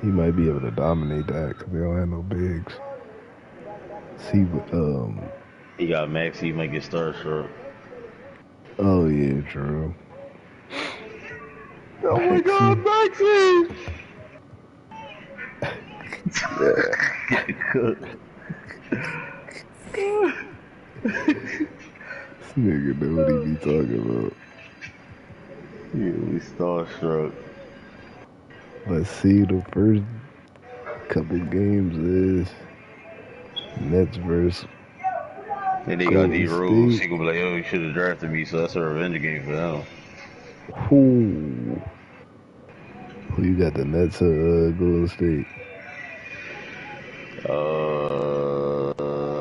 He might be able to dominate that because they don't have no bigs. See, He got Max. He might get starstruck. oh yeah, true. Oh my God, Maxie. Maxie! Yeah. This nigga know what he be talking about. Yeah, we starstruck. Let's see, the first couple games is Nets versus And they got Golden these rules. State. He gonna be like, "Oh, you should have drafted me." So that's a revenge game for them. Who? Who you got, the Nets or Golden State?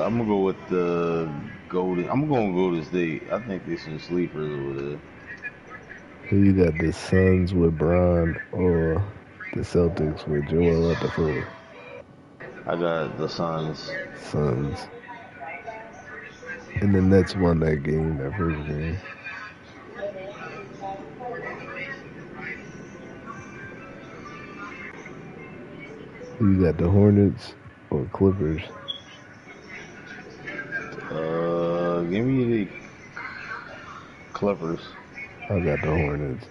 I'm gonna go with the Golden. I'm gonna go to State. I think there's some sleepers over there. Who you got, the Suns with Bron or the Celtics with Joel at the 4? I got the Suns. Suns. And the Nets won that game, that first game. Who you got, the Hornets or Clippers? Give me the Clippers. I got the Hornets.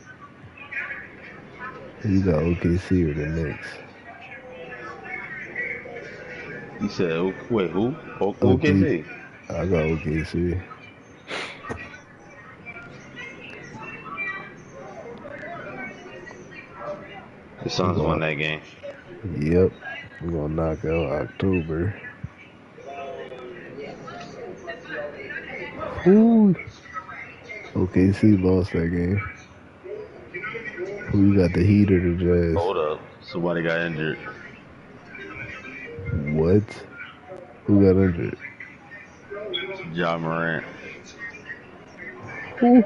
Who you got, OKC or the Knicks? You said, wait, who? OK, OKC. I got OKC. The I'm Suns won going, that game. yep, I'm going to knock out October. Who? OKC lost that game. Who you got, the Heat or the Jazz? Hold up. Somebody got injured. What? Who got injured? Ja Morant. Who?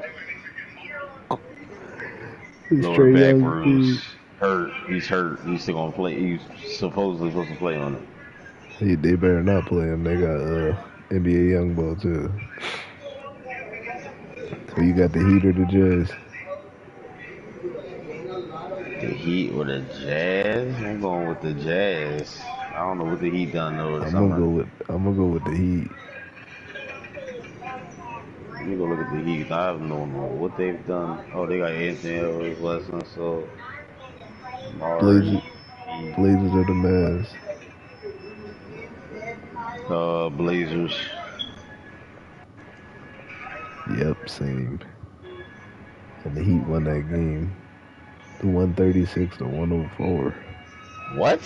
It's Lower Trey back Young's bruise. team. Hurt. He's hurt. He's still gonna play. He's supposedly supposed to play on it. Hey, they better not play him. They got NBA Youngboy too. So you got the Heat or the Jazz? The Heat or the Jazz? I'm going with the Jazz. I don't know what the Heat done though this summer. I'm gonna go with the Heat. Let me go look at the Heat. I don't know what they've done. Oh, they got Anthony Edwards, Weston, so Blazers, Mari, Blazers or the Mavs? Blazers. Yep, same. And the Heat won that game. The 136 to 104. What?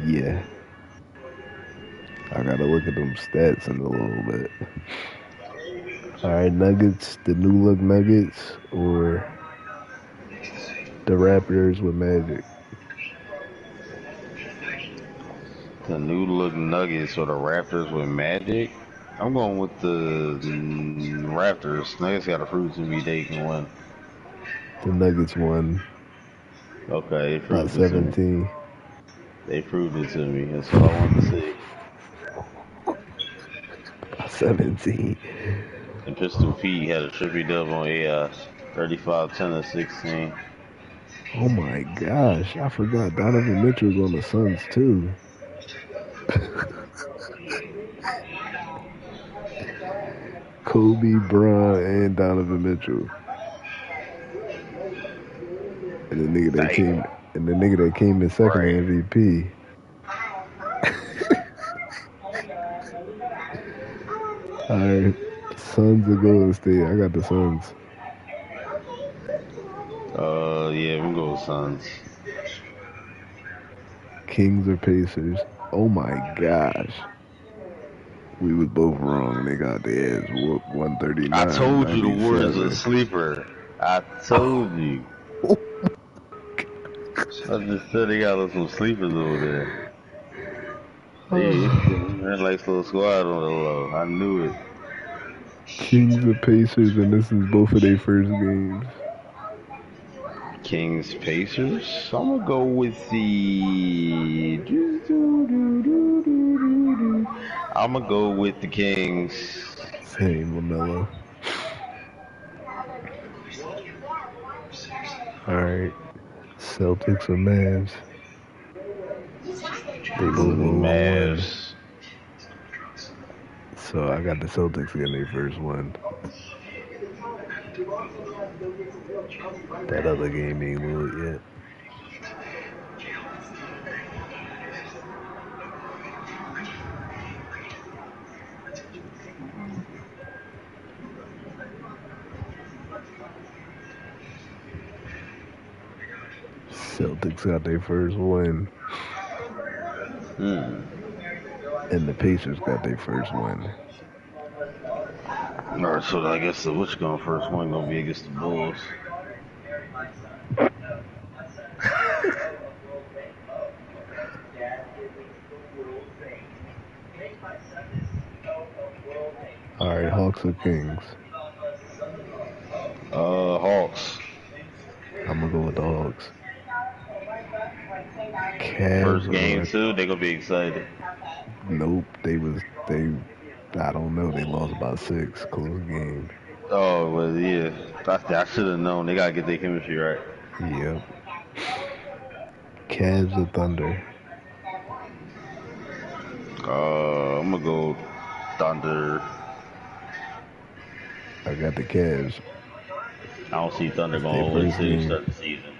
Yeah. I gotta look at them stats in a little bit. Alright, Nuggets, the new look Nuggets, or the Raptors with Magic? The new look Nuggets or the Raptors with Magic? I'm going with the Raptors. Nuggets got to prove to me they can win. The Nuggets won Okay, they by proved it to me. 17. They proved it to me. That's all I wanted to see. By 17. And Pistol Pete had a triple double on AI. 35, 10, and 16. Oh my gosh, I forgot Donovan Mitchell's on the Suns too. Kobe, Bron, and Donovan Mitchell. And Damn. the nigga that came in second Right. in MVP. Alright. Suns or Golden State. I got the Suns. Yeah, we go with Suns. Kings or Pacers. Oh my gosh. We was both wrong. They got their ass whooped I 139, told you the Warriors are a 97. sleeper. I told you. I just said they got some sleepers over there. They're like little squad on the low. I knew it. Kings or Pacers, and this is both of their first games. Kings Pacers. I'm gonna go with the. I'm gonna go with the Kings. Same, LaMelo. Alright. Celtics or Mavs? They both 0-1. Mavs. So I got the Celtics getting their first win. That other game ain't lit yet. Celtics got their first win. And the Pacers got their first win. Alright, so I guess the which going first one gonna be against the Bulls. Alright, Hawks or Kings? Hawks. I'm gonna go with the Hawks. Cavs First game or... too, they gonna be excited. Nope, they I don't know, they lost by 6, close game. Oh, well, yeah. I should have known. They gotta get their chemistry right. Yep. Cavs or Thunder? I'm gonna go Thunder. I got the Cavs. I don't see Thunder That's gonna their hold it first till you game. start the season.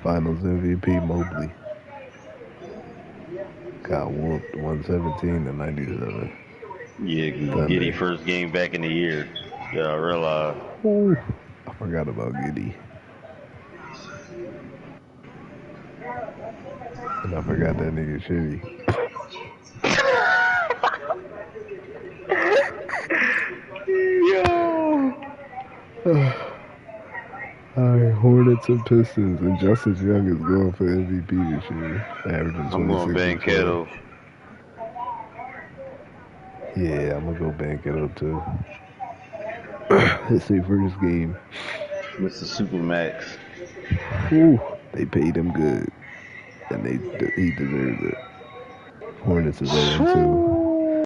Finals MVP Mobley. Got whooped 117-97. Yeah, Giddy first game back in the year. Yeah, I realize. Ooh, I forgot about Giddy. And I forgot that nigga Shitty. Yo! Alright, Hornets and Pistons. And Justice Young is going for MVP this year. Averaging 26 I'm going and 12. Banchero. Yeah, I'm gonna go Banchero too. It's their first game. Mr. Supermax. Ooh, they paid him good. And he deserves it. Hornets is 0-2.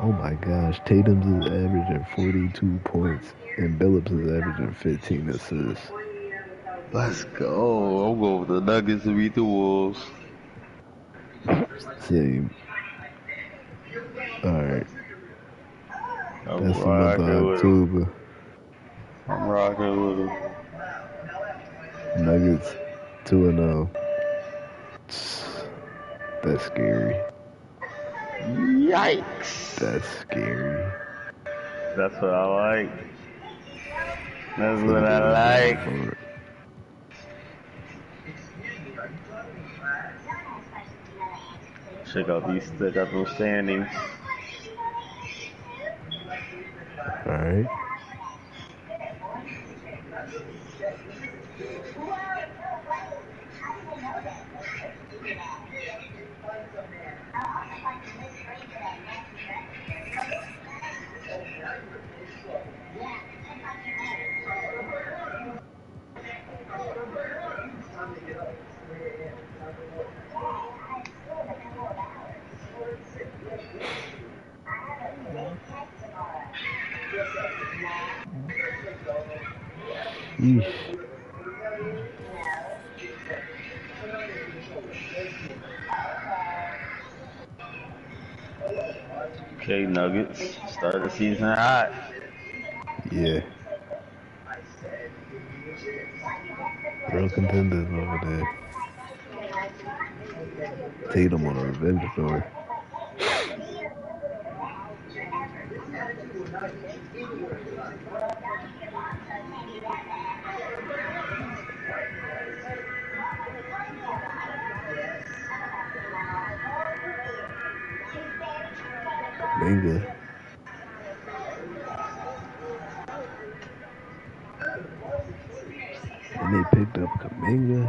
Oh my gosh, Tatum's is averaging 42 points. And Billups is averaging 15 assists. Let's go. I'm going with the Nuggets to beat the Wolves. Same. Alright. I'm That's the month of October. I'm rocking with them. Nuggets 2-0. That's scary. Yikes. That's scary. That's what I like. That's what I like. Check out those standings. Alright. Yeesh. Okay, Nuggets. Start the season hot. Yeah. Real contenders over there. Tatum on a revenge tour. Kuminga. And they picked up Kuminga.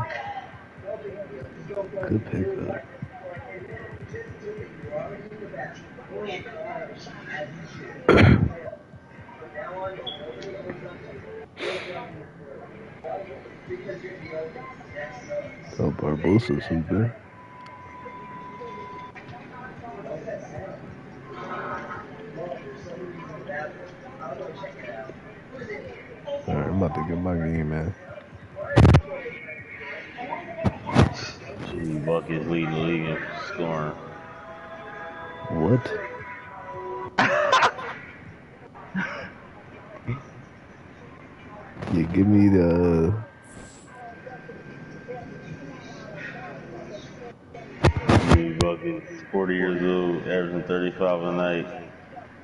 Good pickup. Oh, Barbosa's hooping. Alright, I'm about to get my game, man. Jesus. buckets, leading the league in scoring. What? Yeah, give me the. 3 buckets, 40 years old, averaging 35 a night.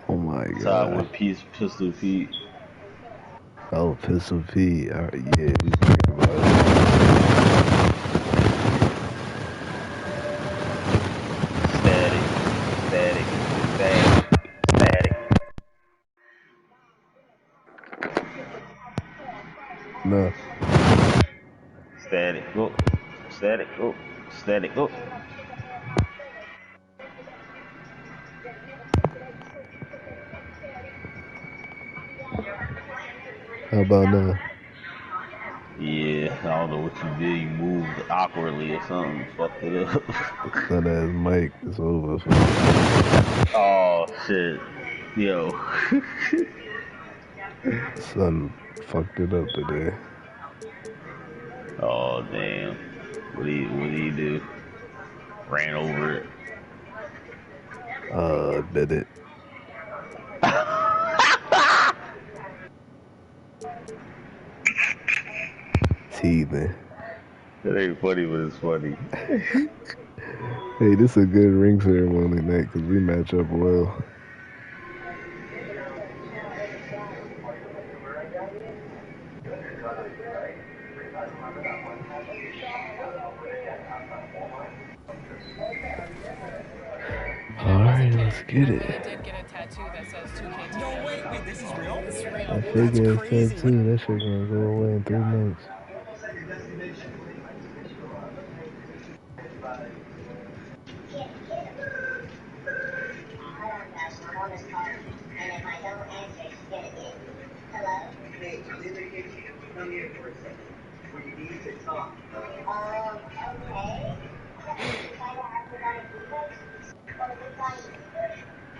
Oh my Tied god. with Pistol Pete. Oh, Pistol Pete. Yeah, we talking about it. Static, static, static, static. No. Static, go. Static, go. Static, go. How about now? Yeah, I don't know what you did. You moved awkwardly or something. Fucked it up. That ass Mike is over. Oh, shit. Yo. Son fucked it up today. Oh, damn. What did he do? Ran over it. Did it. Teething. That ain't funny, but it's funny. Hey, this is a good ring ceremony night because we match up well. Alright, let's get it. Did get a tattoo that says 2K. No way, wait, this is real? It's real. That fake That's ass crazy. tattoo, that shit gonna go away in 3 months.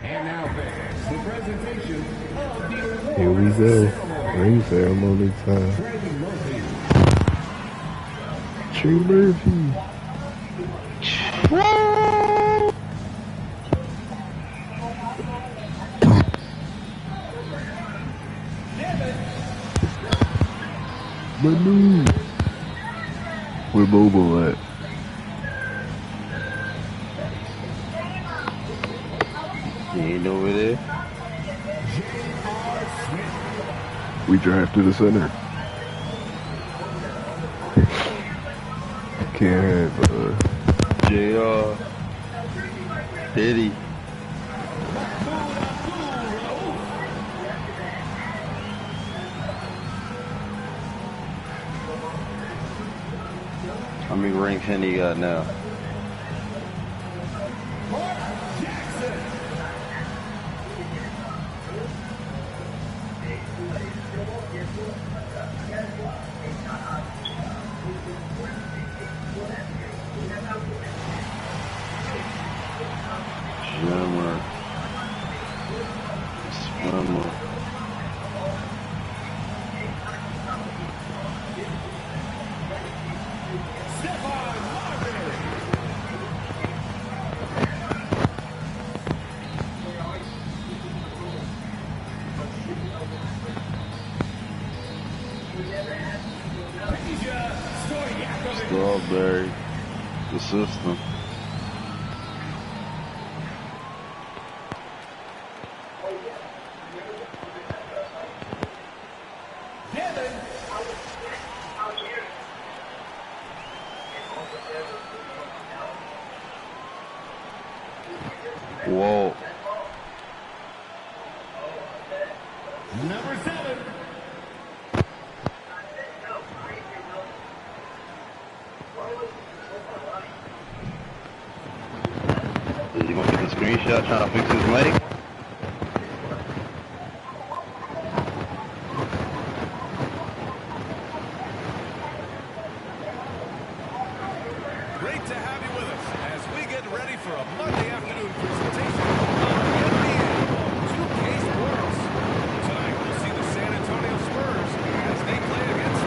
And now fans, the presentation of the award Here we go. Ring ceremony time. Trey Murphy. Manu. Where Mobile at? He ain't over there. We drafted a center. Can't have JR. Diddy. How many rings Henny got now? Swimmer. Swimmer. Strawberry. The system. Whoa. Number 7. You gonna get the screenshot trying to fix his leg? Great to have you with us as we get ready for a Monday afternoon presentation of the NBA on 2K Sports. Tonight we'll see the San Antonio Spurs as they play against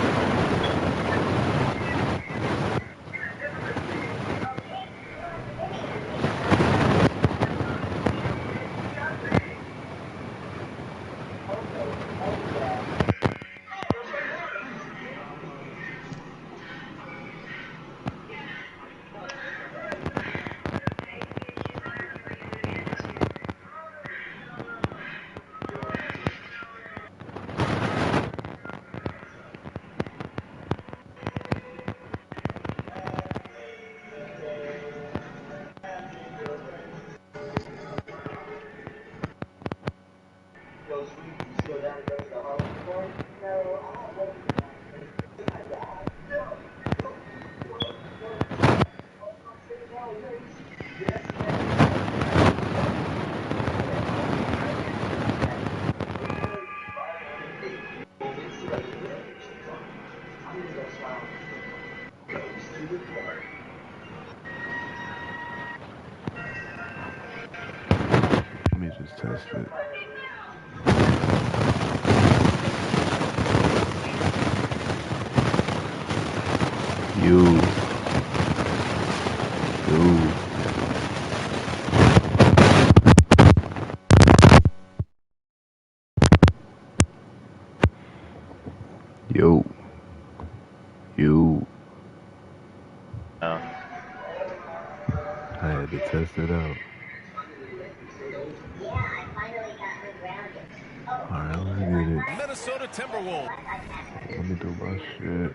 Let me just test it. Yo. I had to test it out. Alright, let's get it. Minnesota Timberwolves. Let me do my shit.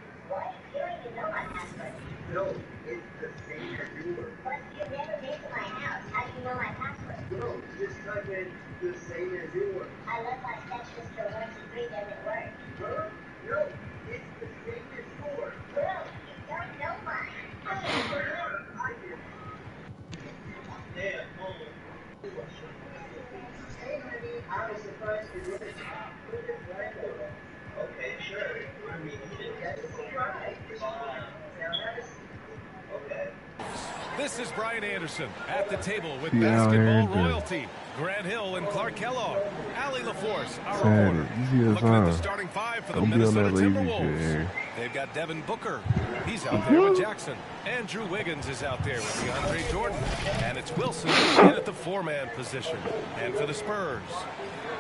This is Brian Anderson at the table with Yeah, basketball royalty. Grant Hill and Clark Kellogg. Allie LaForce, our reporter. Looking at the starting five for the Minnesota Timberwolves. They've got Devin Booker. He's out there with Jackson. Andrew Wiggins is out there with DeAndre Jordan. And it's Wilson in at the four-man position. And for the Spurs,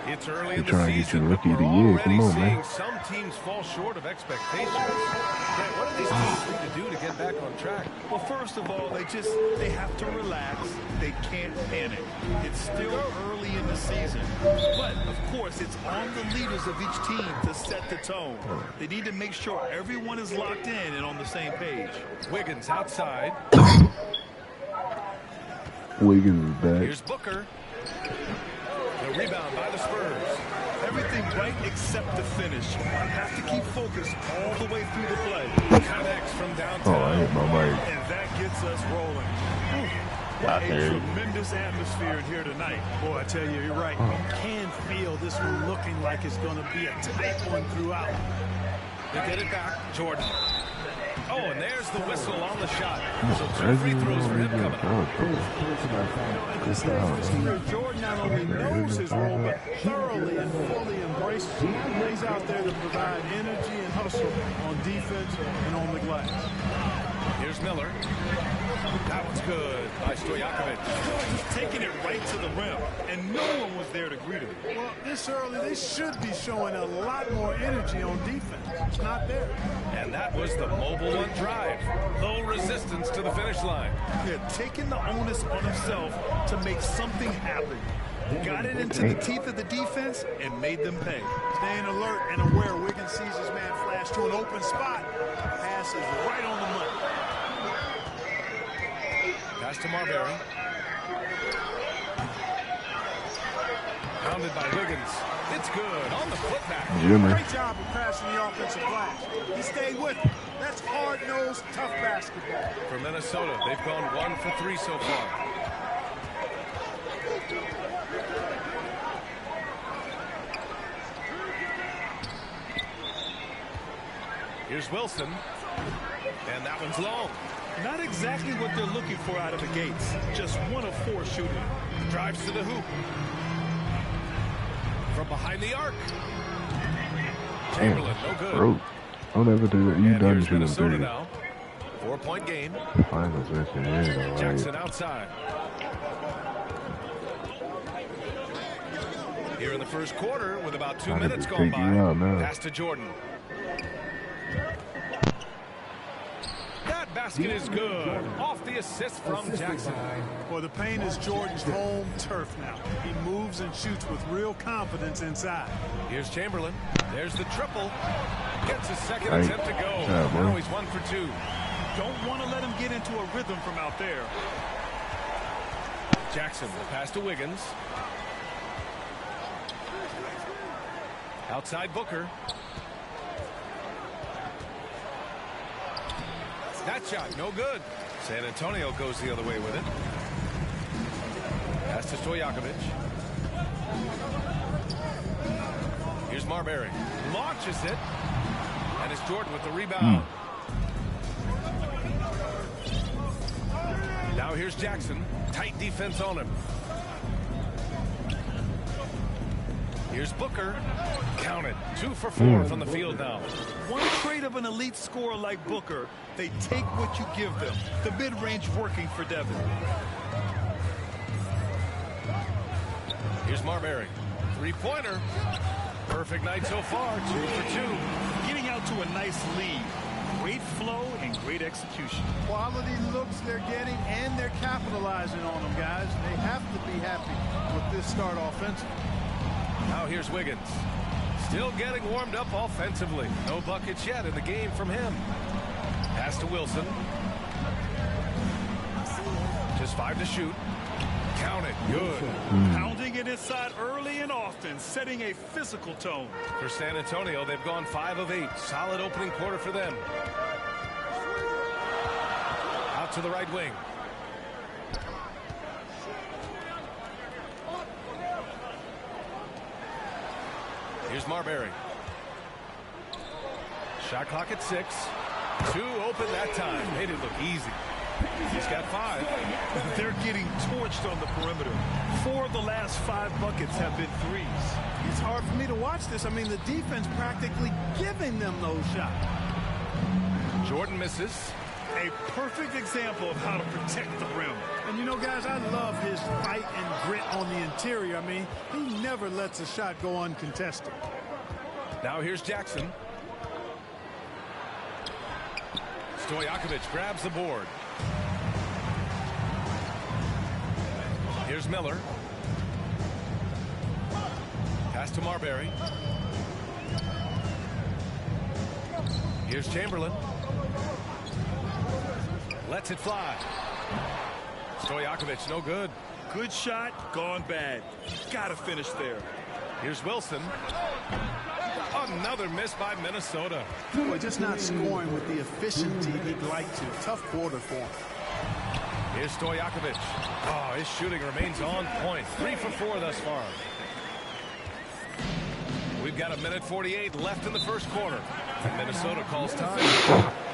it's early in the season, but we're already seeing some teams fall short of expectations. Grant, what do these teams need to do to get back on track? Well, first of all, they have to relax. They can't panic. It's still early in the season. But, of course, it's on the leaders of each team to set the tone. They need to make sure everyone is locked in and on the same page. Wiggins outside. Wiggins is back. Here's Booker. The rebound by the Spurs. Everything right except the finish. Have to keep focused all the way through the play. Connects from downtown. Oh, I hit my mic. And that gets us rolling. A tremendous atmosphere in here tonight. Boy, I tell you, you're right. You can feel this one looking like it's going to be a tight one throughout. They get it back. Jordan. Oh, and there's the whistle on the shot. So 2 free throws for him coming up. Jordan not only knows his role, but thoroughly and fully embraces it. He's out there to provide energy and hustle on defense and on the glass. Here's Miller. That one's good by Stojakovic. He's taking it right to the rim, and no one was there to greet him. Well, this early, they should be showing a lot more energy on defense. It's not there. And that was the mobile one drive. Low resistance to the finish line. Yeah, taking the onus on himself to make something happen. Got it into the teeth of the defense and made them pay. Staying alert and aware. Wiggins sees his man flash to an open spot. Pass is right on the money. Pass to Marbury. Pounded by Wiggins. It's good on the putback. Great job of crashing the offensive glass. He stayed with it. That's hard-nosed, tough basketball. For Minnesota, they've gone 1 for 3 so far. Here's Wilson. And that one's long. Not exactly what they're looking for out of the gates. Just 1 of 4 shooting. Drives to the hoop. From behind the arc. Chamberlain, no good. Bro, don't ever do that. You done shooting Minnesota 3. now. 4-point game. Final session, yeah, Jackson outside. Here in the first quarter with about 2 minutes gone by. Pass to Jordan. That basket is good. Off the assist from Jackson. Well, the paint is Jordan's home turf now. He moves and shoots with real confidence inside. Here's Chamberlain. There's the triple. Gets his second attempt to go. Now he's 1 for 2. Don't want to let him get into a rhythm from out there. Jackson, the pass to Wiggins. Outside Booker. That shot, no good. San Antonio goes the other way with it. Pass to Stojakovic. Here's Marbury. Launches it. And it's Jordan with the rebound. Jackson. Tight defense on him. Here's Booker. Count it. 2 for 4 from the field now. One trait of an elite scorer like Booker, they take what you give them. The mid-range working for Devin. Here's Marbury. 3-pointer. Perfect night so far. 2 for 2. Getting out to a nice lead. Great flow and great execution. Quality looks they're getting, and they're capitalizing on them, guys. They have to be happy with this start offensively. Now here's Wiggins. Still getting warmed up offensively. No buckets yet in the game from him. Pass to Wilson. Just 5 to shoot. Count it. Good. Pounding it inside early and often, setting a physical tone. For San Antonio, they've gone 5 of 8. Solid opening quarter for them. Out to the right wing. Here's Marbury. Shot clock at 6. 2 open that time. Made it look easy. He's got 5. They're getting torched on the perimeter. 4 of the last 5 buckets have been threes. It's hard for me to watch this. I mean, the defense practically giving them those shots. Jordan misses. A perfect example of how to protect the rim. And you know, guys, I love his fight and grit on the interior. I mean, he never lets a shot go uncontested. Now here's Jackson. Stojakovic grabs the board. Here's Miller. Pass to Marbury. Here's Chamberlain. Lets it fly. Stojakovic, no good. Good shot, gone bad. Gotta finish there. Here's Wilson. Another miss by Minnesota. Boy, just not scoring with the efficiency he'd like to. Tough quarter for him. Here's Stojakovic. Oh, his shooting remains on point. 3 for 4 thus far. We've got 1:48 left in the first quarter. And Minnesota calls time.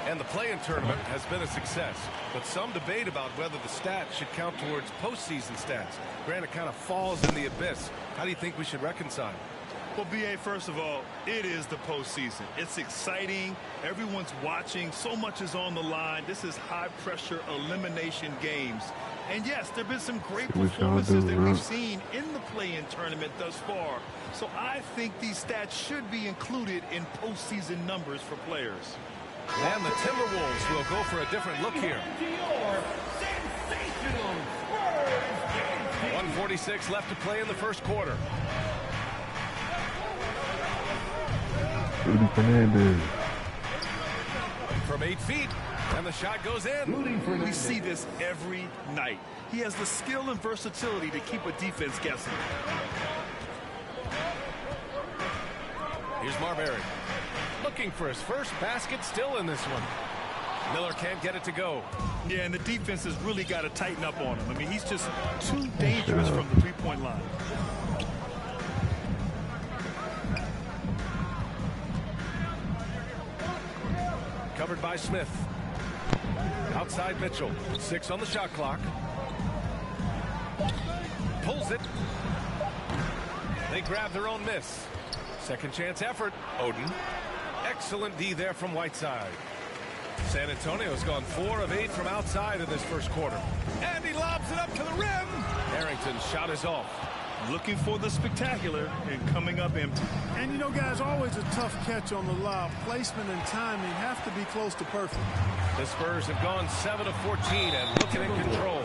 And the play-in tournament has been a success. But some debate about whether the stats should count towards postseason stats. Grant, it kind of falls in the abyss. How do you think we should reconcile? Well, B.A., first of all, it is the postseason. It's exciting. Everyone's watching. So much is on the line. This is high-pressure elimination games. And, yes, there have been some great performances that we've seen in the play-in tournament thus far. So I think these stats should be included in postseason numbers for players. And the Timberwolves will go for a different look here. 1:46 left to play in the first quarter. Rudy Fernandez. From 8 feet, and the shot goes in. We see this every night. He has the skill and versatility to keep a defense guessing. Here's Marbury. Looking for his first basket, still in this one. Miller can't get it to go. Yeah, and the defense has really got to tighten up on him. I mean, he's just too dangerous from the three-point line. Covered by Smith. Outside Mitchell. 6 on the shot clock. Pulls it. They grab their own miss. Second chance effort. Oden. Excellent D there from Whiteside. San Antonio's gone 4 of 8 from outside in this first quarter. And he lobs it up to the rim. Harrington's shot is off. Looking for the spectacular and coming up empty. And, you know, guys, always a tough catch on the lob. Placement and timing have to be close to perfect. The Spurs have gone 7 of 14 and looking in control.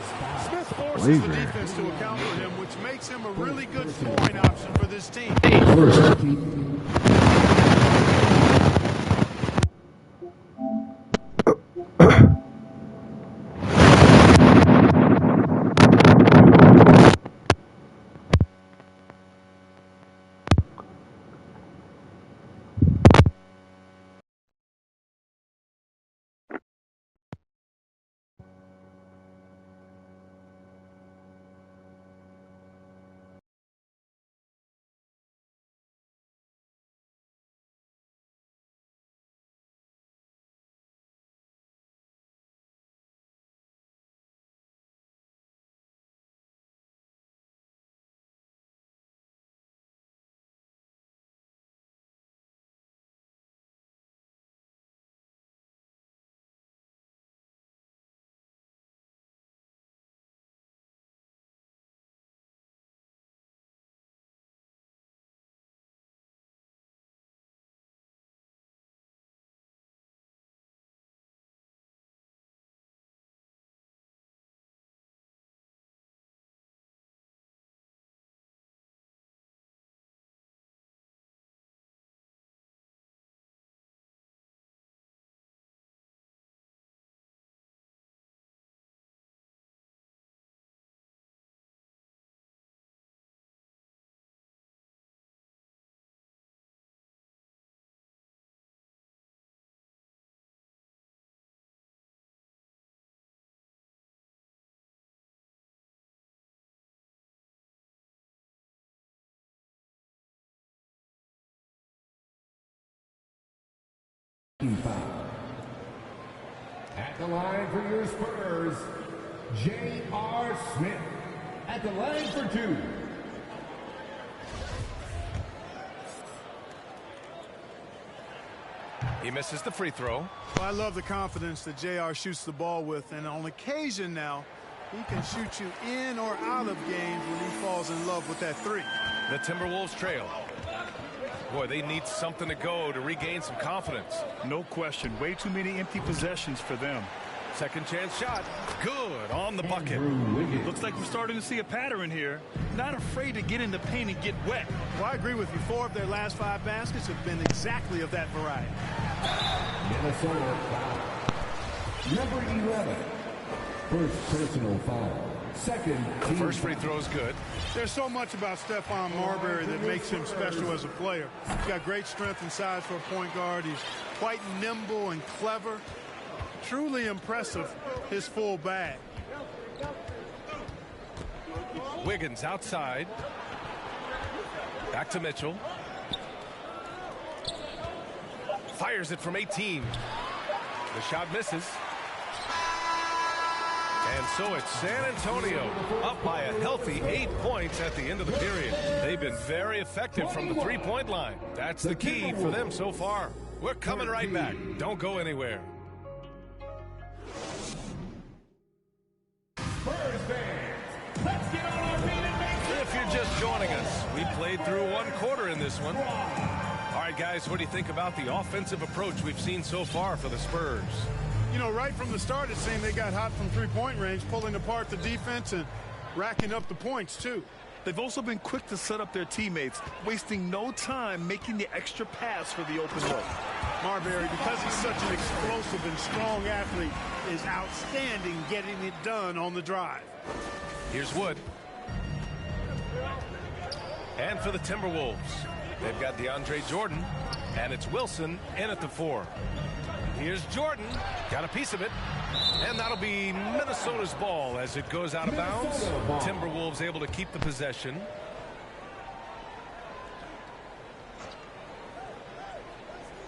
Smith forces the defense to account for him, which makes him a really good scoring option for this team. Foul. At the line for your Spurs, J.R. Smith. At the line for 2. He misses the free throw. Well, I love the confidence that JR shoots the ball with, and on occasion now, he can shoot you in or out of games when he falls in love with that 3. The Timberwolves trail. Boy, they need something to go to regain some confidence. No question. Way too many empty possessions for them. Second chance shot. Good on the bucket. Looks like we're starting to see a pattern here. Not afraid to get in the paint and get wet. Well, I agree with you. 4 of their last 5 baskets have been exactly of that variety. Minnesota foul. Number 11. First personal foul. Second team. First free throw is good. There's so much about Stephon Marbury that makes him special as a player. He's got great strength and size for a point guard. He's quite nimble and clever. Truly impressive, his full bag. Wiggins outside. Back to Mitchell. Fires it from 18. The shot misses. And so it's San Antonio up by a healthy 8 points at the end of the period. They've been very effective from the three-point line. That's the key for them so far. We're coming right back. Don't go anywhere. Spurs fans, let's get on our feet and make If you're just joining us, we played through 1 quarter in this one. All right, guys, what do you think about the offensive approach we've seen so far for the Spurs? You know, right from the start, it seemed they got hot from three-point range, pulling apart the defense and racking up the points, too. They've also been quick to set up their teammates, wasting no time making the extra pass for the open look. Marbury, because he's such an explosive and strong athlete, is outstanding getting it done on the drive. Here's Wood. And for the Timberwolves, they've got DeAndre Jordan, and it's Wilson in at the 4. Here's Jordan, got a piece of it, and that'll be Minnesota's ball as it goes out of bounds. Timberwolves able to keep the possession.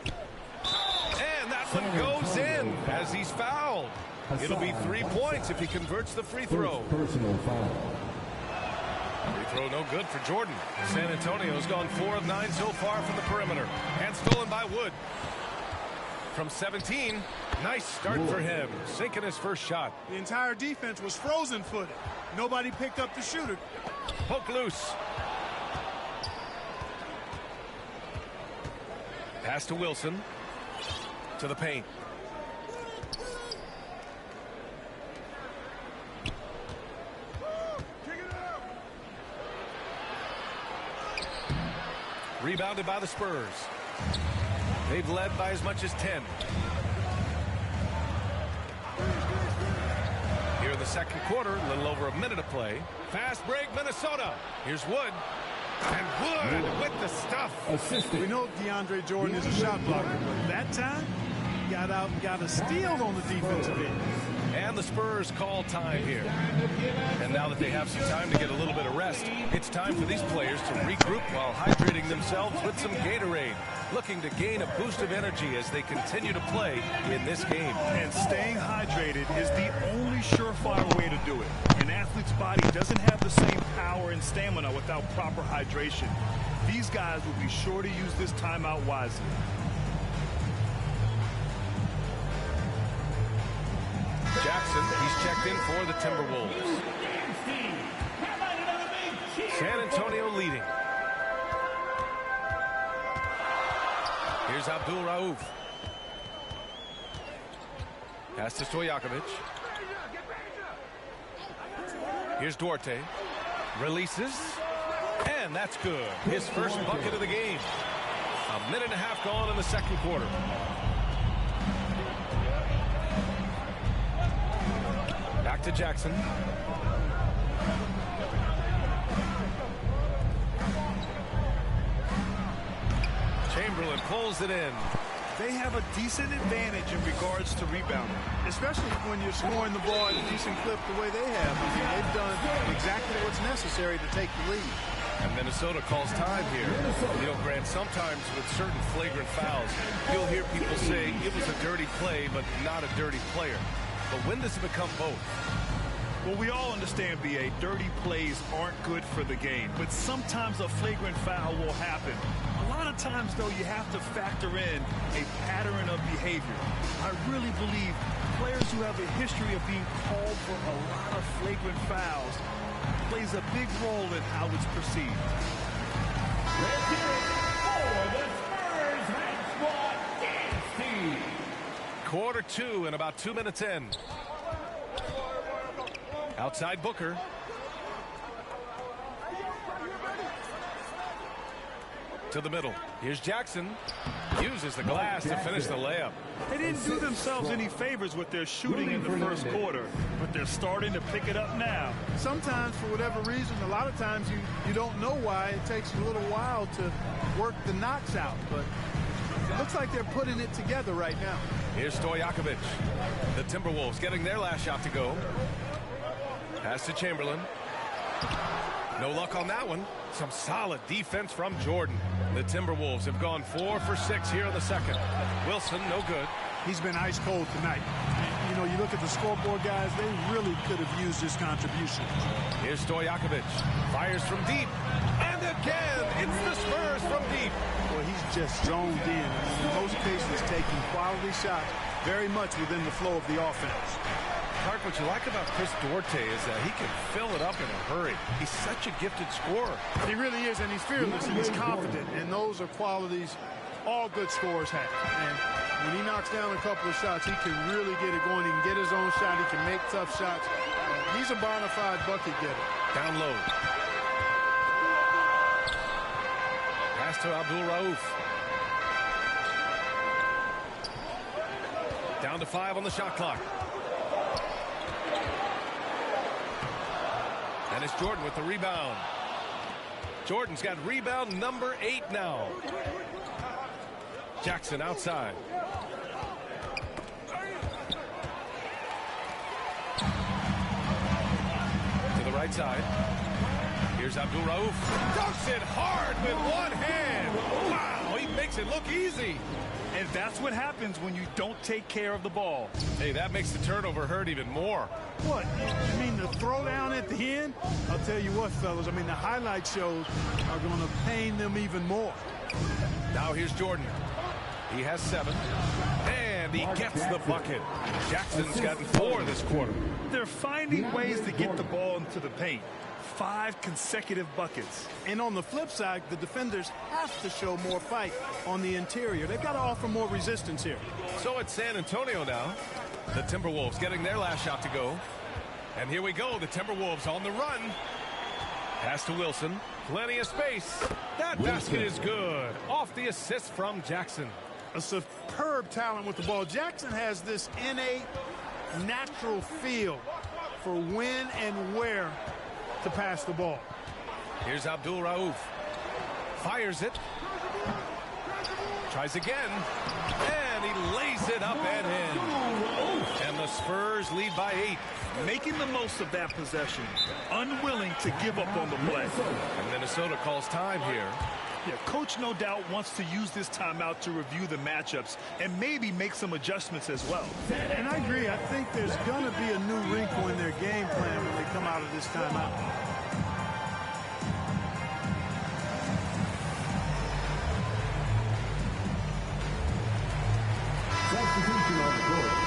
And that one goes in as he's fouled. It'll be 3 points if he converts the free throw. personal foul. Free throw no good for Jordan. San Antonio's gone 4 of 9 so far from the perimeter. And stolen by Wood. From 17, nice start for him, sinking his first shot. The entire defense was frozen-footed. Nobody picked up the shooter. Poke loose. Pass to Wilson. To the paint. Rebounded by the Spurs. They've led by as much as 10. Here in the second quarter, a little over a minute to play. Fast break, Minnesota. Here's Wood. And Wood with the stuff. We know DeAndre Jordan is a shot blocker, but that time, he got out and got a steal on the defensive end. And the Spurs call time here. And now that they have some time to get a little bit of rest, it's time for these players to regroup while hydrating themselves with some Gatorade, looking to gain a boost of energy as they continue to play in this game. And staying hydrated is the only surefire way to do it. An athlete's body doesn't have the same power and stamina without proper hydration. These guys will be sure to use this timeout wisely. Jackson, he's checked in for the Timberwolves. San Antonio leading. Here's Abdul Rauf. Pass to Stojakovic. Here's Duarte. Releases. And that's good. His first bucket of the game. A minute and a half gone in the second quarter. Back to Jackson. Chamberlain pulls it in. They have a decent advantage in regards to rebounding. Especially when you're scoring the ball at a decent clip the way they have. I mean, they've done exactly what's necessary to take the lead. And Minnesota calls time here. You know, Grant, sometimes with certain flagrant fouls, you'll hear people say it was a dirty play, but not a dirty player. But when does it become both? Well, we all understand, B.A., dirty plays aren't good for the game, but sometimes a flagrant foul will happen. A lot of times, though, you have to factor in a pattern of behavior. I really believe players who have a history of being called for a lot of flagrant fouls plays a big role in how it's perceived. Let's hear it for the Spurs High Squad Dance Team. Quarter 2 and about 2 minutes in. Outside Booker. To the middle. Here's Jackson. Uses the glass to finish the layup. They didn't do themselves any favors with their shooting in the first quarter, but they're starting to pick it up now. Sometimes, for whatever reason, a lot of times you don't know why. It takes a little while to work the knocks out, but it looks like they're putting it together right now. Here's Stojakovic. The Timberwolves getting their last shot to go. Pass to Chamberlain. No luck on that one. Some solid defense from Jordan. The Timberwolves have gone 4 for 6 here in the second. Wilson, no good. He's been ice cold tonight. You know, you look at the scoreboard, guys, they really could have used his contribution. Here's Stojakovic. Fires from deep. And again, it's the Spurs from deep. Well, he's just zoned in. In most cases, taking quality shots very much within the flow of the offense. Clark, what you like about Chris Duarte is that he can fill it up in a hurry. He's such a gifted scorer. He really is, and he's fearless, and he's confident, and those are qualities all good scorers have. And when he knocks down a couple of shots, he can really get it going. He can get his own shot. He can make tough shots. He's a bona fide bucket getter. Down low. Pass to Abdul Rauf. Down to 5 on the shot clock. And it's Jordan with the rebound. Jordan's got rebound number 8 now. Jackson outside. To the right side. Here's Abdul Rauf. Dunks it hard with one hand. Wow, he makes it look easy. And that's what happens when you don't take care of the ball. Hey, that makes the turnover hurt even more. What? You mean the throwdown at the end? I'll tell you what, fellas. I mean, the highlight shows are going to pain them even more. Now here's Jordan. He has 7. And he gets the bucket. Jackson's gotten 4 this quarter. They're finding ways to get the ball into the paint. 5 consecutive buckets. And on the flip side, the defenders have to show more fight on the interior. They've got to offer more resistance here. So it's San Antonio now. The Timberwolves getting their last shot to go. And here we go. The Timberwolves on the run. Pass to Wilson. Plenty of space. That basket is good. Off the assist from Jackson. A superb talent with the ball. Jackson has this innate, natural feel for when and where to pass the ball. Here's Abdul Rauf. Fires it. Tries again. And he lays it up and in. And the Spurs lead by 8. Making the most of that possession. Unwilling to give up on the play. And Minnesota calls time here. Yeah, coach no doubt wants to use this timeout to review the matchups and maybe make some adjustments as well. And I agree. I think there's going to be a new wrinkle in their game plan when they come out of this timeout. Substitution on the court.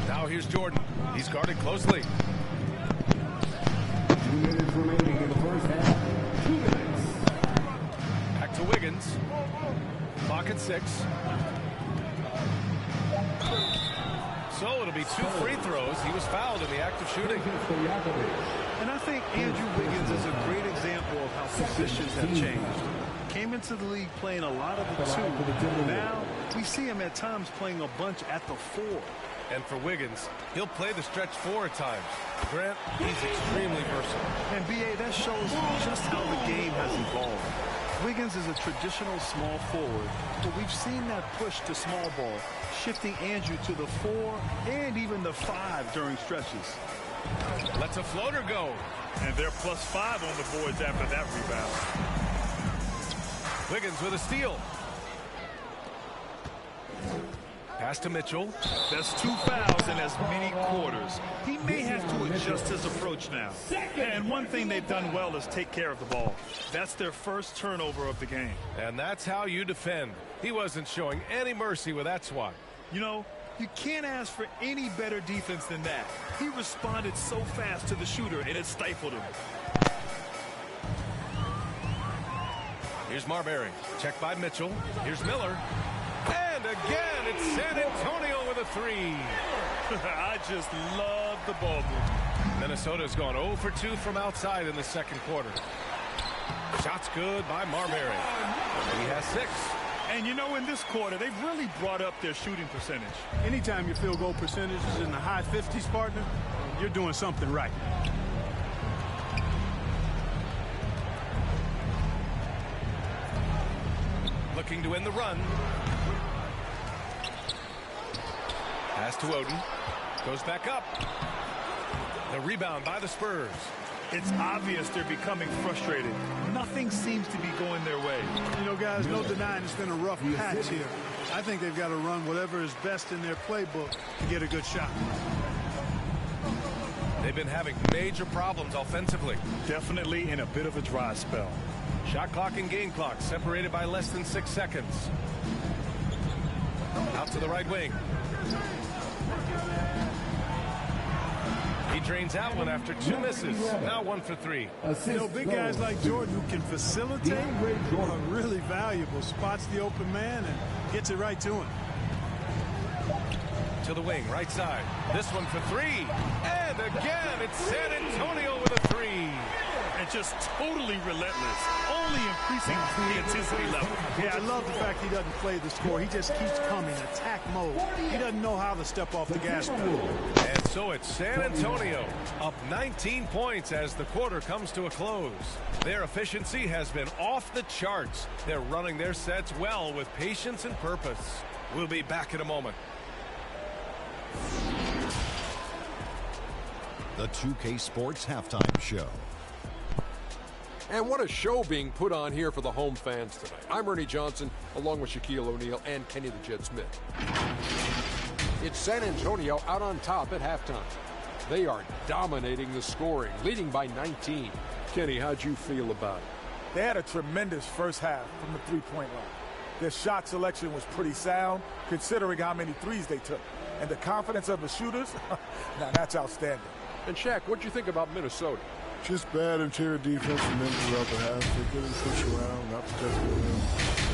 Now here's Jordan. He's guarded closely. 2 minutes remaining in the first half. 2 minutes. Back to Wiggins. Clock at 6. So it'll be 2 free throws. He was fouled in the act of shooting. And I think Andrew Wiggins is a great example of how positions have changed. Came into the league playing a lot of the 2. Now we see him at times playing a bunch at the 4. And for Wiggins, he'll play the stretch 4 at times. Grant, he's extremely versatile. And B.A., that shows just how the game has evolved. Wiggins is a traditional small forward, but we've seen that push to small ball, shifting Andrew to the 4 and even the 5 during stretches. Lets a floater go. And they're +5 on the boards after that rebound. Wiggins with a steal. Pass to Mitchell. That's 2 fouls in as many quarters. He may have to adjust his approach now. And one thing they've done well is take care of the ball. That's their first turnover of the game. And that's how you defend. He wasn't showing any mercy with that swat. You know, you can't ask for any better defense than that. He responded so fast to the shooter, and it stifled him. Here's Marbury. Checked by Mitchell. Here's Miller. And again, it's San Antonio with a 3. I just love the ball movement. Minnesota's gone 0 for 2 from outside in the second quarter. Shots good by Marbury. He has 6. And you know, in this quarter, they've really brought up their shooting percentage. Anytime your field goal percentage is in the high 50s, partner, you're doing something right. Looking to win the run. Pass to Oden. Goes back up. The rebound by the Spurs. It's obvious they're becoming frustrated. Nothing seems to be going their way. You know, guys, no denying it's been a rough patch here. I think they've got to run whatever is best in their playbook to get a good shot. They've been having major problems offensively. Definitely in a bit of a dry spell. Shot clock and game clock separated by less than 6 seconds. Out to the right wing. He drains out one after 2 misses. Now 1 for 3. You know, big guys like Jordan who can facilitate are really valuable. Spots the open man and gets it right to him. To the wing, right side. This one for 3. And again, it's San Antonio with a 3. And just totally relentless, only increasing the intensity level. Yeah, I love the fact he doesn't play the score. He just keeps coming, attack mode. He doesn't know how to step off the gas pedal. And so it's San Antonio up 19 points as the quarter comes to a close. Their efficiency has been off the charts. They're running their sets well with patience and purpose. We'll be back in a moment. The 2K Sports Halftime Show. And what a show being put on here for the home fans tonight. I'm Ernie Johnson, along with Shaquille O'Neal and Kenny the Jet Smith. It's San Antonio out on top at halftime. They are dominating the scoring, leading by 19. Kenny, how'd you feel about it? They had a tremendous first half from the three-point line. Their shot selection was pretty sound, considering how many threes they took. And the confidence of the shooters, now that's outstanding. And Shaq, what'd you think about Minnesota? Just bad interior defense from them throughout the half. They couldn't push around, not protecting them,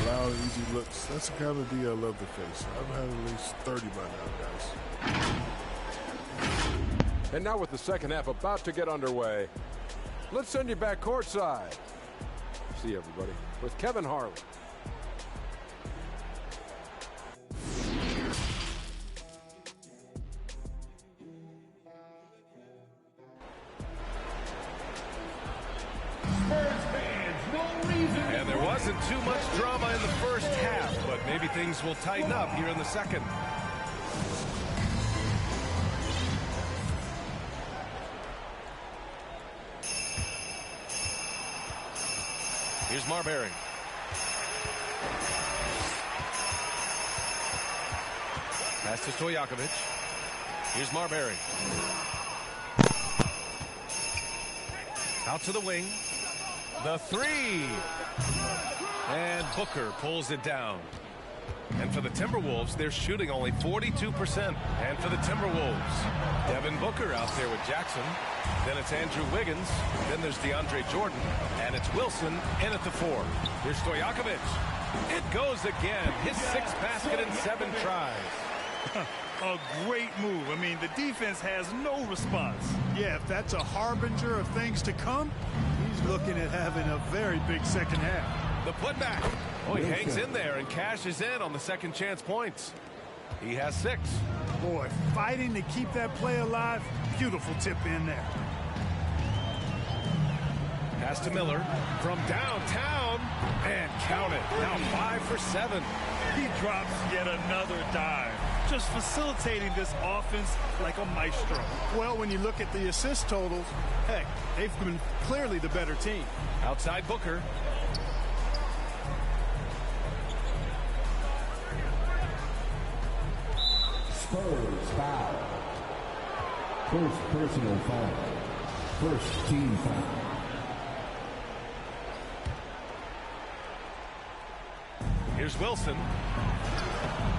allowing easy looks. That's the kind of D I love to face. I've had at least 30 by now, guys. And now with the second half about to get underway, let's send you back courtside. See you, everybody, with Kevin Harlan. And there wasn't too much drama in the first half, but maybe things will tighten up here in the second. Here's Marbury. Pass to Stojakovic. Here's Marbury. Out to the wing. The 3. And Booker pulls it down. And for the Timberwolves, they're shooting only 42%. And for the Timberwolves, Devin Booker out there with Jackson. Then it's Andrew Wiggins. Then there's DeAndre Jordan. And it's Wilson in at the 4. Here's Stojakovic. It goes again. His 6th basket in 7 tries. A great move. I mean, the defense has no response. Yeah, if that's a harbinger of things to come, he's looking at having a very big second half. The putback. Oh, he hangs in there and cashes in on the second chance points. He has 6. Boy, fighting to keep that play alive. Beautiful tip in there. Pass to Miller from downtown, and count it. Now 5 for 7. He drops yet another dive, just facilitating this offense like a maestro. Well, when you look at the assist totals, heck, they've been clearly the better team. Outside Booker. Spurs foul. First personal foul. First team foul. Here's Wilson.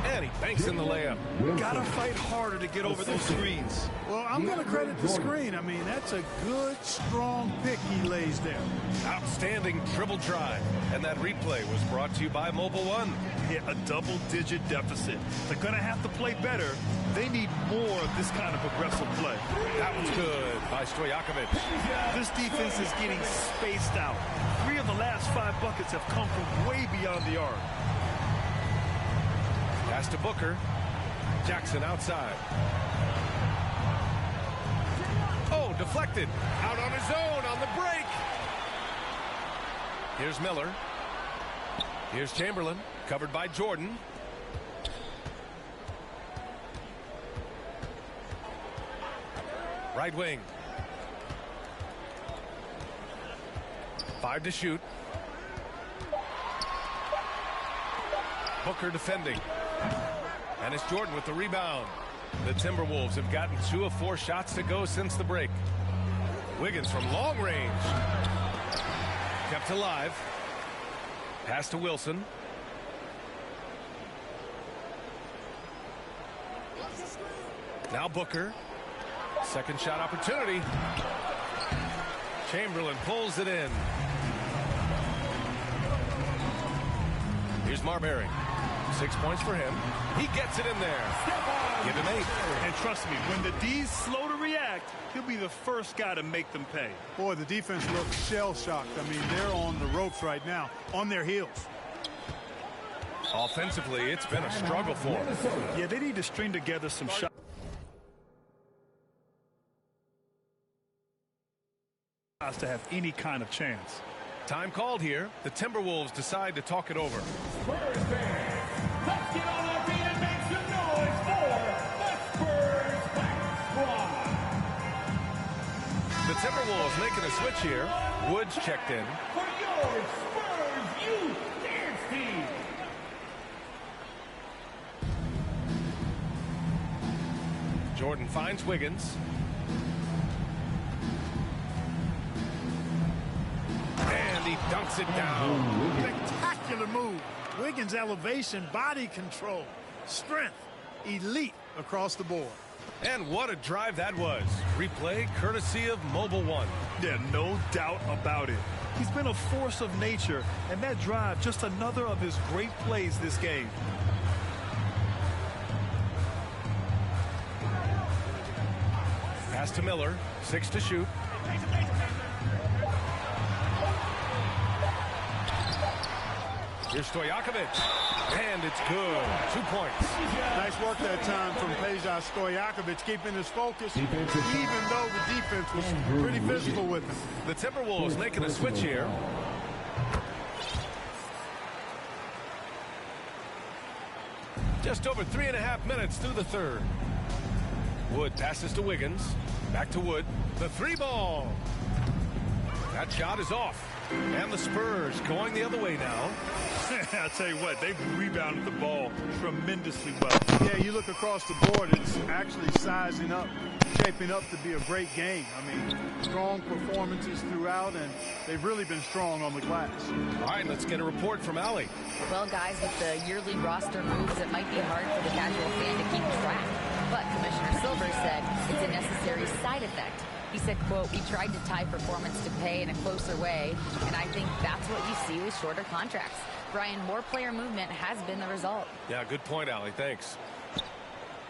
And he banks in the layup. Gotta fight harder to get over those screens. Well, I'm going to credit the screen. I mean, that's a good, strong pick he lays there. Outstanding dribble drive. And that replay was brought to you by Mobile One. Hit a double-digit deficit. They're going to have to play better. They need more of this kind of aggressive play. That one's good by Stojakovic. This defense is getting spaced out. 3 of the last 5 buckets have come from way beyond the arc. Pass to Booker. Jackson outside. Oh, deflected. Out on his own on the break. Here's Miller. Here's Chamberlain. Covered by Jordan. Right wing. 5 to shoot. Booker defending. And it's Jordan with the rebound. The Timberwolves have gotten 2 of 4 shots to go since the break. Wiggins from long range. Kept alive. Pass to Wilson. Now Booker. Second shot opportunity. Chamberlain pulls it in. Here's Marbury. 6 points for him. He gets it in there. Give him 8. And trust me, when the D's slow to react, he'll be the first guy to make them pay. Boy, the defense looks shell-shocked. I mean, they're on the ropes right now, on their heels. Offensively, it's been a struggle for them. Yeah, they need to string together some shots to have any kind of chance. Time called here. The Timberwolves decide to talk it over. Spurs fans, let's get on our feet and make some noise for the Spurs Back Squad. The Timberwolves making a switch here. Woods checked in. For your Spurs Youth Dance Team. Jordan finds Wiggins. And he dunks it down. Spectacular move. Wiggins' elevation, body control, strength, elite across the board. And what a drive that was. Replay courtesy of Mobile One. Yeah, no doubt about it. He's been a force of nature, and that drive just another of his great plays this game. Pass to Miller. 6 to shoot. Here's Stojakovic. And it's good. 2 points. Nice work that time from Peja Stojakovic, keeping his focus, even though the defense was pretty physical with him. The Timberwolves making a switch here. Just over 3.5 minutes through the third. Wood passes to Wiggins. Back to Wood. The 3 ball. That shot is off. And the Spurs going the other way now. I'll tell you what, they've rebounded the ball tremendously well. Yeah, you look across the board, it's actually sizing up, shaping up to be a great game. I mean, strong performances throughout, and they've really been strong on the glass. All right, let's get a report from Allie. Well, guys, with the yearly roster moves, it might be hard for the casual fan to keep track. But Commissioner Silver said it's a necessary side effect. He said, quote, "We tried to tie performance to pay in a closer way, and I think that's what you see with shorter contracts." Brian, more player movement has been the result. Yeah, good point, Allie. Thanks.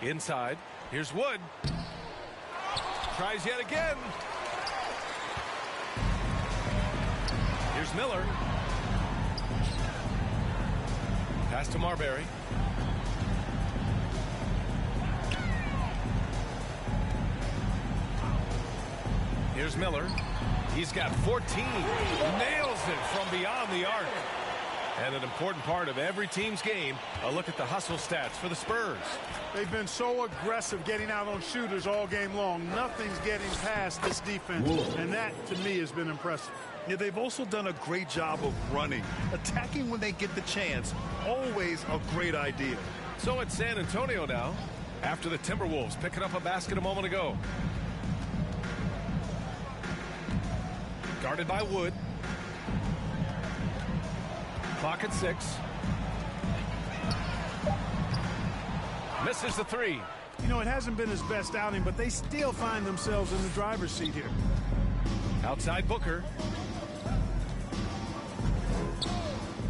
Inside. Here's Wood. Tries yet again. Here's Miller. Pass to Marbury. Here's Miller. He's got 14. Nails it from beyond the arc. And an important part of every team's game, a look at the hustle stats for the Spurs. They've been so aggressive getting out on shooters all game long. Nothing's getting past this defense, and that, to me, has been impressive. Yeah, they've also done a great job of running. Attacking when they get the chance, always a great idea. So it's San Antonio now, after the Timberwolves picking up a basket a moment ago. Guarded by Wood. Clock at 6. Misses the 3. You know, it hasn't been his best outing, but they still find themselves in the driver's seat here. Outside Booker.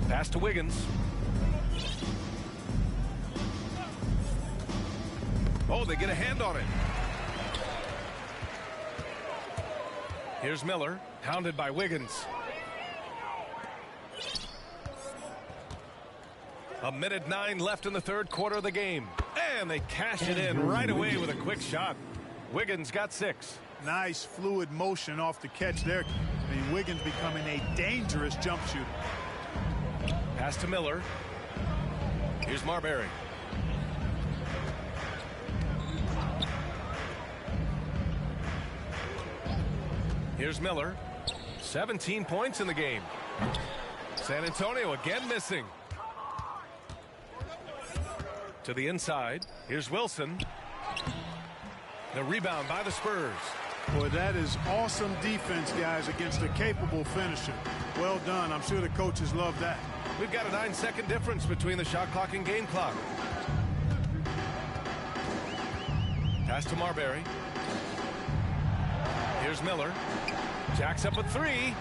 Pass to Wiggins. Oh, they get a hand on it. Here's Miller, hounded by Wiggins. A minute 9 left in the third quarter of the game. And they cash it in right away with a quick shot. Wiggins got 6. Nice fluid motion off the catch there. I mean, Wiggins becoming a dangerous jump shooter. Pass to Miller. Here's Marbury. Here's Miller. 17 points in the game. San Antonio again missing. To the inside. Here's Wilson. The rebound by the Spurs. Boy, that is awesome defense, guys, against a capable finisher. Well done. I'm sure the coaches love that. We've got a 9-second difference between the shot clock and game clock. Pass to Marbury. Here's Miller. Jacks up a 3.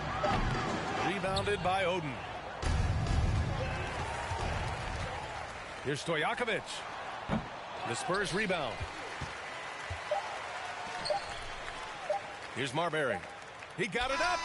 Rebounded by Oden. Here's Stojakovic. The Spurs rebound. Here's Marbury. He got it up.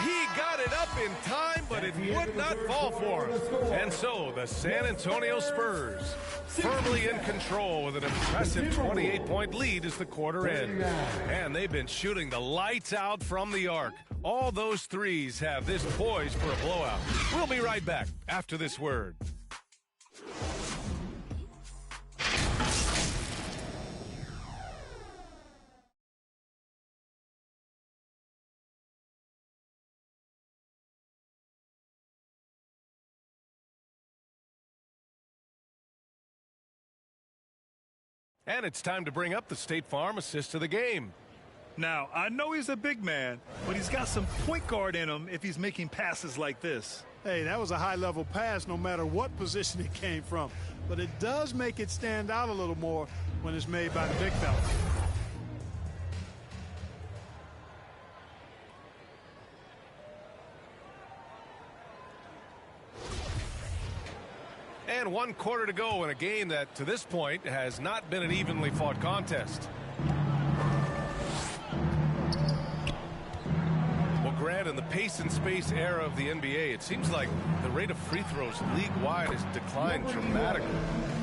He got it up in time, but it would not fall for him. And so the San Antonio Spurs firmly in control with an impressive 28-point lead as the quarter ends. And they've been shooting the lights out from the arc. All those threes have this poised for a blowout. We'll be right back after this word. And it's time to bring up the State Farm assist of the game. Now, I know he's a big man, but he's got some point guard in him if he's making passes like this. Hey, that was a high-level pass no matter what position it came from. But it does make it stand out a little more when it's made by the big fella. And 1 quarter to go in a game that, to this point, has not been an evenly fought contest. Well, Grant, in the pace and space era of the NBA, it seems like the rate of free throws league-wide has declined dramatically.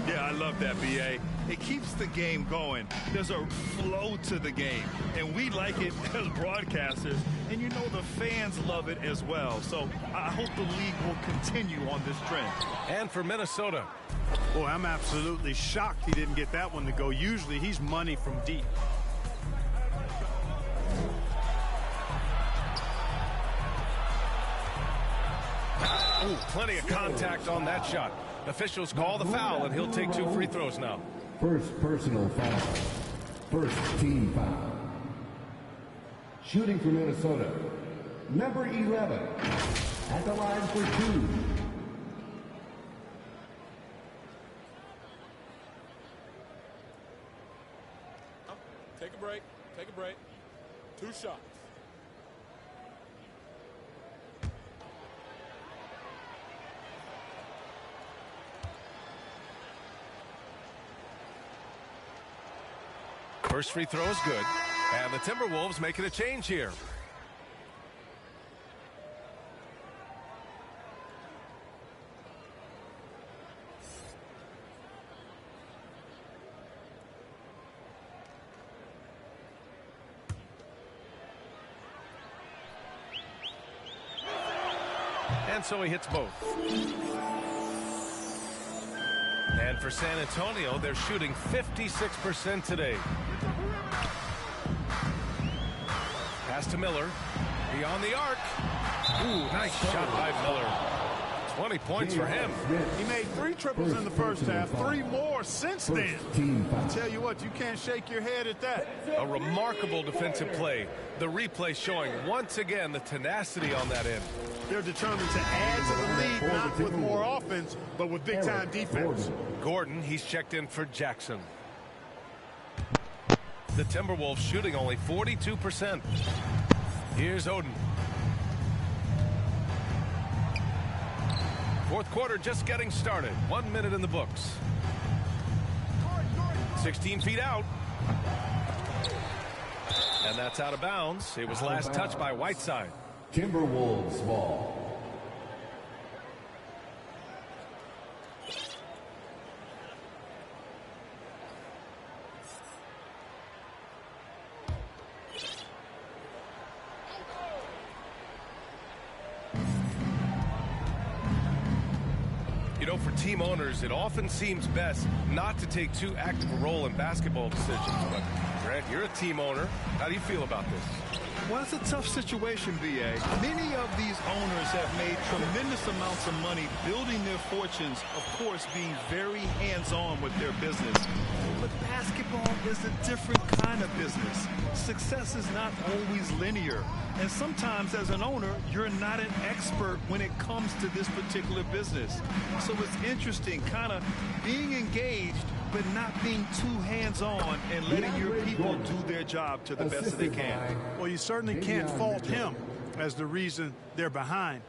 Yeah, I love that, B.A. It keeps the game going. There's a flow to the game, and we like it as broadcasters, and you know the fans love it as well. So I hope the league will continue on this trend. And for Minnesota. Boy, I'm absolutely shocked he didn't get that one to go. Usually he's money from deep. Ooh, plenty of contact on that shot. Officials call the foul, and he'll take 2 free throws now. First personal foul. First team foul. Shooting for Minnesota, number 11. At the line for 2. Take a break. Take a break. 2 shots. First free throw is good. And the Timberwolves making a change here. And so he hits both. And for San Antonio, they're shooting 56% today. Pass to Miller. Beyond the arc. Ooh, nice shot by Miller. 20 points for him. He made 3 triples in the first half, 3 more since then. I tell you what, you can't shake your head at that. A remarkable defensive play. The replay showing once again the tenacity on that end. They're determined to add to the lead, not with more offense, but with big-time defense. Gordon, he's checked in for Jackson. The Timberwolves shooting only 42%. Here's Oden. Fourth quarter just getting started. 1 minute in the books. 16 feet out. And that's out of bounds. It was last touched by Whiteside. Timberwolves ball. You know, for team owners, it often seems best not to take too active a role in basketball decisions. But, Grant, you're a team owner. How do you feel about this? Well, it's a tough situation, B.A. Many of these owners have made tremendous amounts of money building their fortunes, of course, being very hands-on with their business. But basketball is a different kind of business. Success is not always linear. And sometimes, as an owner, you're not an expert when it comes to this particular business. So it's interesting, kind of being engaged, but not being too hands-on and letting your people do their job to the best that they can. Well, you certainly can't fault him as the reason they're behind.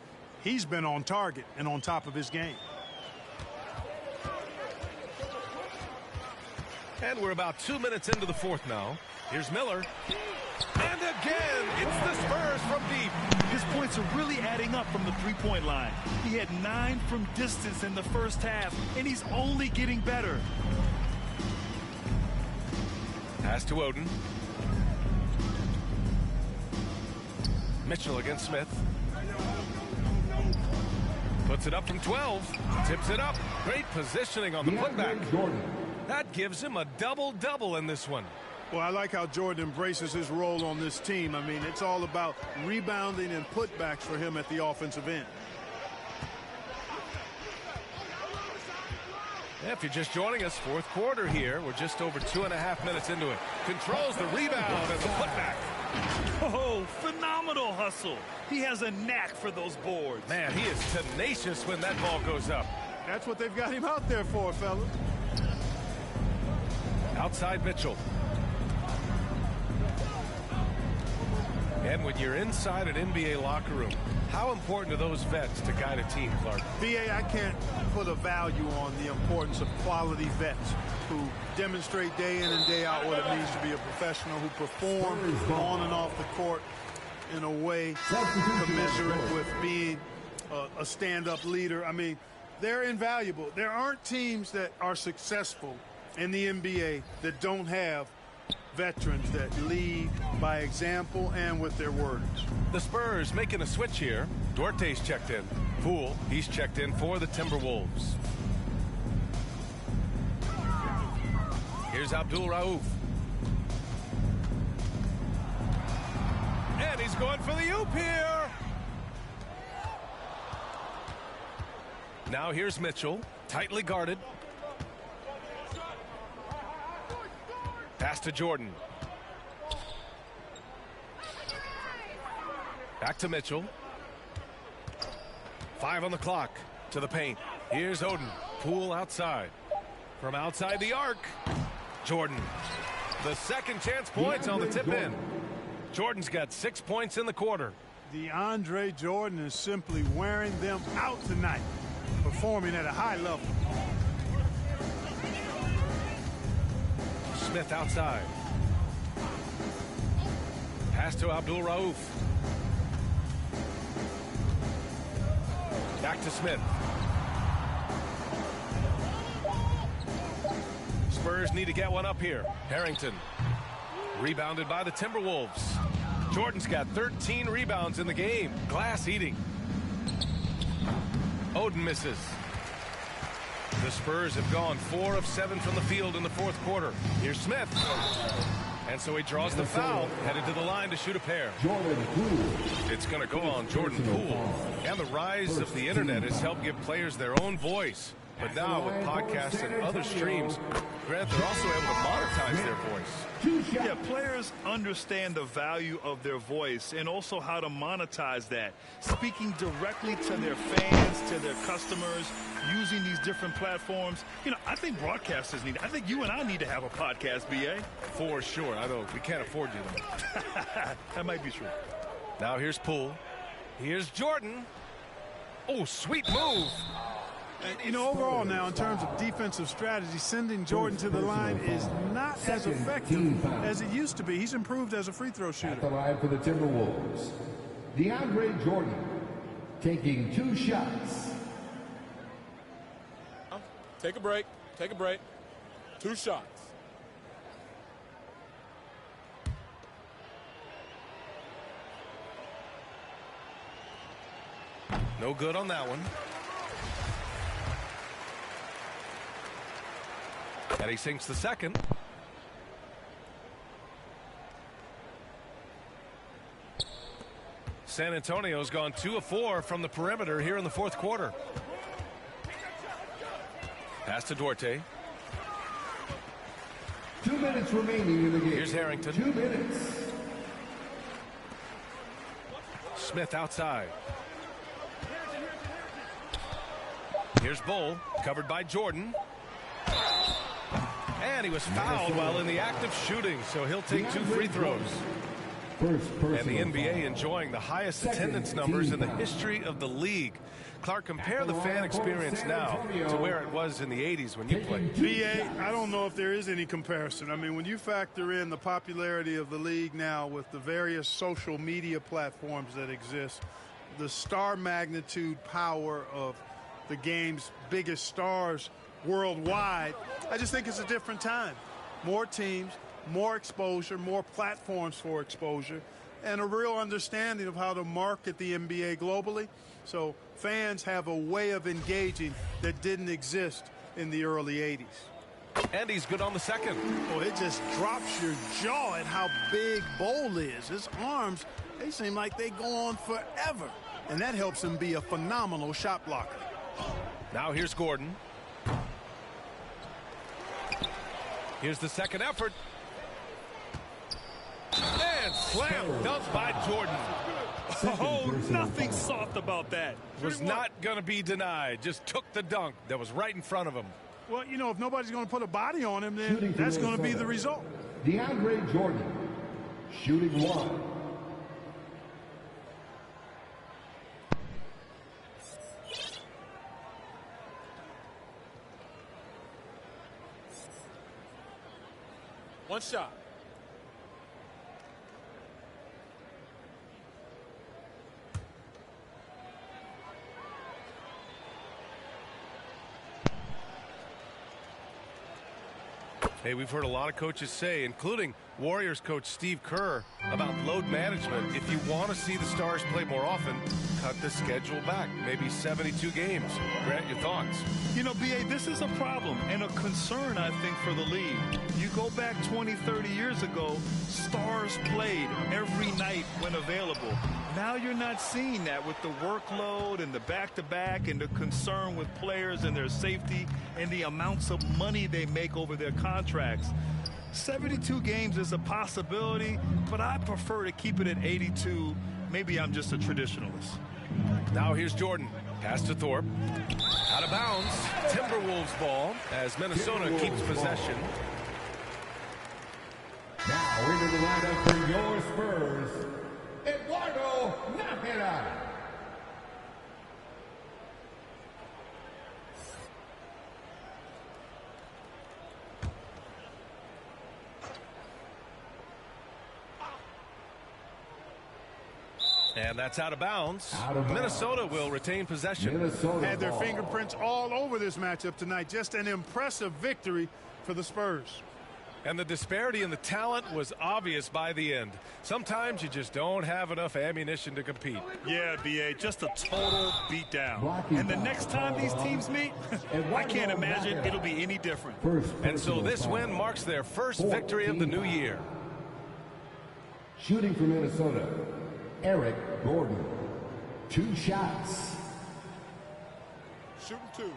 He's been on target and on top of his game. And we're about 2 minutes into the fourth now. Here's Miller. And again, it's the Spurs from deep. His points are really adding up from the three-point line. He had 9 from distance in the first half, and he's only getting better. Pass to Oden. Mitchell against Smith. Puts it up from 12. Tips it up. Great positioning on the putback. That gives him a double-double in this one. Well, I like how Jordan embraces his role on this team. I mean, it's all about rebounding and putbacks for him at the offensive end. If you're just joining us, fourth quarter here. We're just over 2.5 minutes into it. Controls the rebound and the putback. Oh, phenomenal hustle. He has a knack for those boards. Man, he is tenacious when that ball goes up. That's what they've got him out there for, fellas. Outside Mitchell. And when you're inside an NBA locker room, how important are those vets to guide a team, Clark? B.A., I can't put a value on the importance of quality vets who demonstrate day in and day out what it means to be a professional, who perform on and off the court in a way commensurate with being a stand-up leader. I mean, they're invaluable. There aren't teams that are successful in the NBA that don't have veterans that lead by example and with their words. The Spurs making a switch here. Duarte's checked in. Poole, he's checked in for the Timberwolves. Here's Abdul Rauf. And he's going for the oop here. Now here's Mitchell, tightly guarded. Pass to Jordan. Back to Mitchell. 5 on the clock. To the paint. Here's Oden. Poole outside. From outside the arc. Jordan. The second chance points on the tip in. Jordan's got 6 points in the quarter. DeAndre Jordan is simply wearing them out tonight, performing at a high level. Smith outside. Pass to Abdul Rauf. Back to Smith. Spurs need to get one up here. Harrington. Rebounded by the Timberwolves. Jordan's got 13 rebounds in the game. Glass eating. Foden misses. The Spurs have gone 4 of 7 from the field in the fourth quarter. Here's Smith. And so he draws the foul, headed to the line to shoot a pair. It's going to go on Jordan Poole. And the rise of the internet has helped give players their own voice. But now with podcasts and other streams, Grant, they're also able to monetize their voice. Yeah, players understand the value of their voice and also how to monetize that. Speaking directly to their fans, to their customers, using these different platforms. You know, I think broadcasters need, I think you and I need to have a podcast, BA. For sure. I know we can't afford you though. That might be true. Now here's Poole. Here's Jordan. Oh, sweet move. And, you know, overall now, in terms of defensive strategy, sending Jordan to the line is not as effective as it used to be. He's improved as a free throw shooter. At the line for the Timberwolves, DeAndre Jordan taking 2 shots. Take a break. Take a break. 2 shots. No good on that one. And he sinks the second. San Antonio's gone 2 of 4 from the perimeter here in the fourth quarter. Pass to Duarte. 2 minutes remaining in the game. Here's Harrington. 2 minutes. Smith outside. Here's Bull, covered by Jordan. And he was fouled while in the act of shooting, so he'll take 2 free throws. And the NBA enjoying the highest attendance numbers in the history of the league. Clark, compare the fan experience now to where it was in the 80s when you played. BA, I don't know if there is any comparison. I mean, when you factor in the popularity of the league now with the various social media platforms that exist, the star magnitude power of the game's biggest stars worldwide, I just think it's a different time. More teams, more exposure, more platforms for exposure, and a real understanding of how to market the NBA globally. So fans have a way of engaging that didn't exist in the early 80s. And he's good on the second. Oh, it just drops your jaw at how big Bull is. His arms, they seem like they go on forever. And that helps him be a phenomenal shot blocker. Now here's Gordon. Here's the second effort. And slam dunk by Jordan. Oh, nothing soft about that. Was not going to be denied. Just took the dunk that was right in front of him. Well, you know, if nobody's going to put a body on him, then that's going to be the result. DeAndre Jordan, shooting 1. One shot. Hey, we've heard a lot of coaches say, including Warriors coach Steve Kerr, about load management. If you want to see the Stars play more often, cut the schedule back. Maybe 72 games. Grant, your thoughts? You know, BA, this is a problem and a concern, I think, for the league. You go back 20, 30 years ago, Stars played every night when available. Now you're not seeing that with the workload and the back-to-back and the concern with players and their safety and the amounts of money they make over their contracts. 72 games is a possibility, but I prefer to keep it at 82. Maybe I'm just a traditionalist. Now here's Jordan. Pass to Thorpe. Out of bounds. Timberwolves ball as Minnesota keeps possession. Now into the lineup for your Spurs, Eduardo Nájera. And that's out of bounds. Minnesota will retain possession. Had their fingerprints all over this matchup tonight. Just an impressive victory for the Spurs. And the disparity in the talent was obvious by the end. Sometimes you just don't have enough ammunition to compete. Yeah, B.A., just a total beatdown. And the next time these teams meet, I can't imagine it'll be any different. And so this win marks their first victory of the new year. Shooting for Minnesota, Eric Gordon. 2 shots. Shooting 2.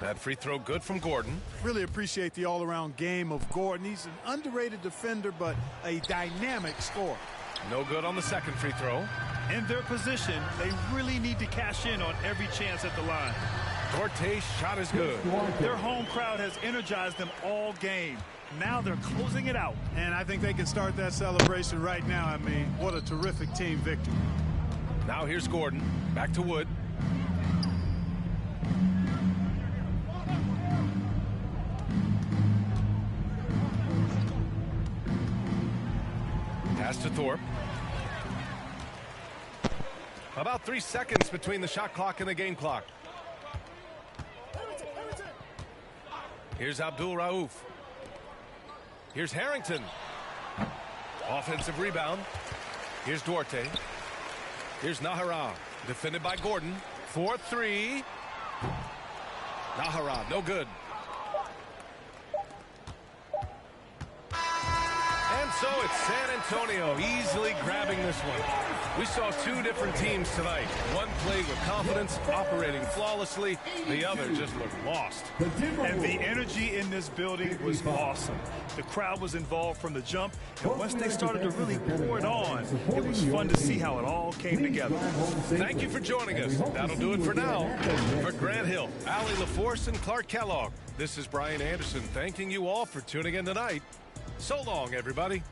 That free throw good from Gordon. Really appreciate the all-around game of Gordon. He's an underrated defender, but a dynamic scorer. No good on the second free throw. In their position, they really need to cash in on every chance at the line. Duarte's shot is good. Their home crowd has energized them all game. Now they're closing it out. And I think they can start that celebration right now. I mean, what a terrific team victory. Now here's Gordon. Back to Wood. Pass to Thorpe. About 3 seconds between the shot clock and the game clock. Here's Abdul Rauf. Here's Harrington. Offensive rebound. Here's Duarte. Here's Nahara. Defended by Gordon. 4-3. Nahara, no good. And so it's San Antonio easily grabbing this one. We saw 2 different teams tonight. One played with confidence, operating flawlessly. The other just looked lost. And the energy in this building was awesome. The crowd was involved from the jump, and once they started to really pour it on, it was fun to see how it all came together. Thank you for joining us. That'll do it for now. For Grant Hill, Allie LaForce, and Clark Kellogg, this is Brian Anderson thanking you all for tuning in tonight. So long, everybody.